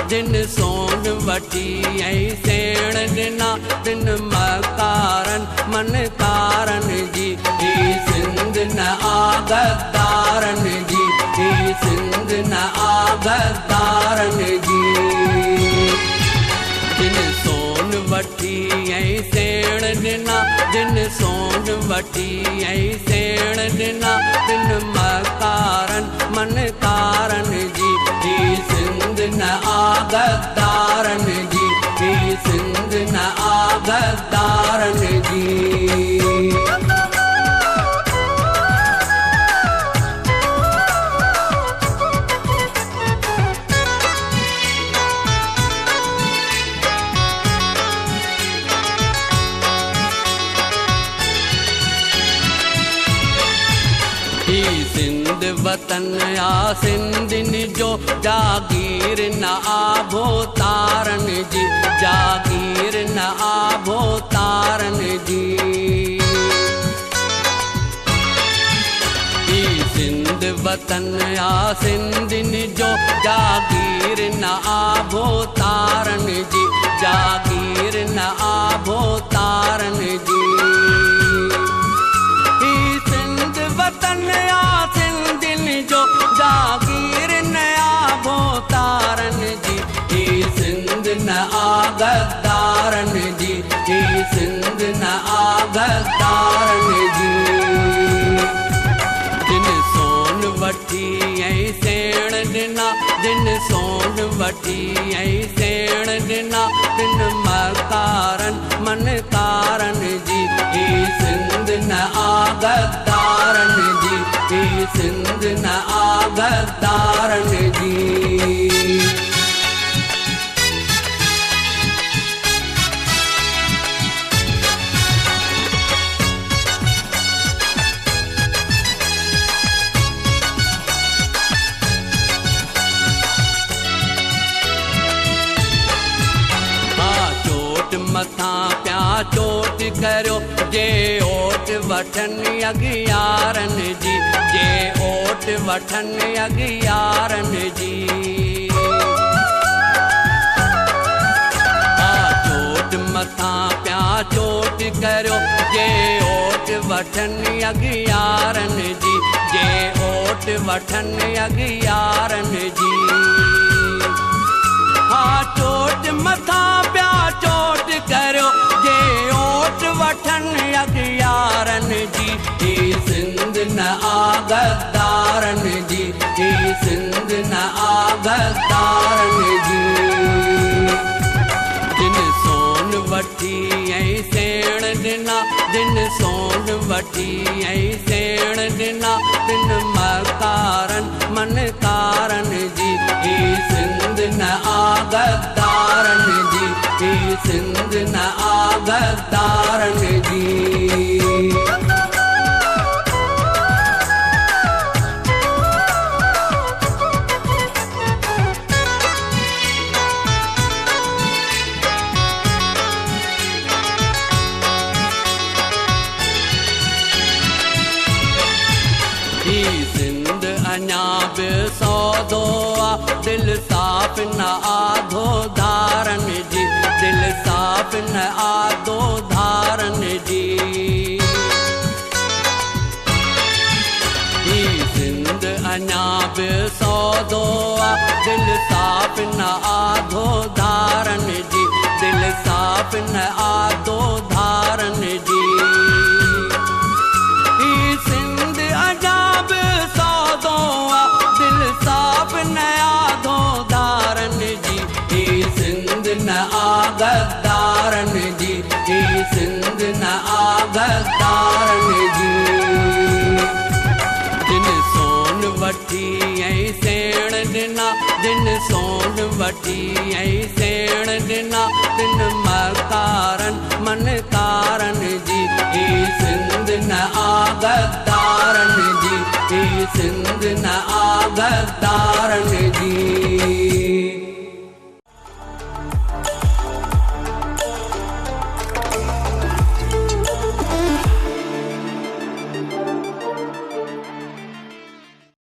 जिन सोन वठी ऐं सेण ॾिना तिन मकारन मन कारन जी। ही सिंध न आगदारन जी, ही सिंध न आगदारन जी। जिन सोन वठी ऐं सेण ॾिना, जिन सोन वठी ऐं सेण ॾिना तिन मकारन मन कारन जी। ही सिंध न आगदारन जी, ही सिंध न आगदारन जी। ही सिंध वतन आ सिंधिन जो जागीर न आभो तारन जी, जागीर न आभो तारन जी। ही सिंध वतन आ सिंधिन जो जागीर न आभो तारन जी, जागीर न आभो तारन जी। वतन आ सिंधिन जो जागीर न आभो तारन जी। ही सिंध न आगदारन जी, ही सिंध न आगदारन जी। जिन सोन वठी ऐं सेण ॾिना, जिन सोन वठी ऐं सेण ॾिना तिन मकारन मन कारन जी। ही सिंध न आगदारन जी, ही सिंध न आगदारन जी। मथां प्या चोट करो जे ओट वठन अगियारन जी, जे ओट वठन अगियारन जी। चोट मथां प्या चोट करो जे ओट वठन अगियारन जी, जे ओट वठन अगियारन जी। चोट मथां प्या चोट करो जे ओट वठन अगियारन जी। ही सिंध न आगदारन जी, ही सिंध न आगदारन जी। जिन सोन वठी ऐं सेण ॾिना, जिन सोन वठी ऐं सेण ॾिना तिन मकारन मन कारन जी। ही सिंध न आगदारन जी, ही सिंध न आगदारन जी। ही सिंध अञा बि सौदो आ, दिल साफ़ न आधो धारन जी, दिल साफ़ न आधो धारन जी। ही सिंध अञा बि सौदो आ, दिल साफ़ न आधो धारन जी, दिल साफ़ न आधो धारन जी। ही सिंध अञा बि सौदो आ, दिल साफ़ न आधो धारन जी। ही सिंध न आगदारन जी, ही सिंध न आगदारन जी। जिन सोन वठी ऐं सेण ॾिना, जिन सोन वठी ऐं सेण ॾिना तिन मकारन मन कारन जी। ही सिंध न आगदारन जी, ही सिंध न आगदारन जी।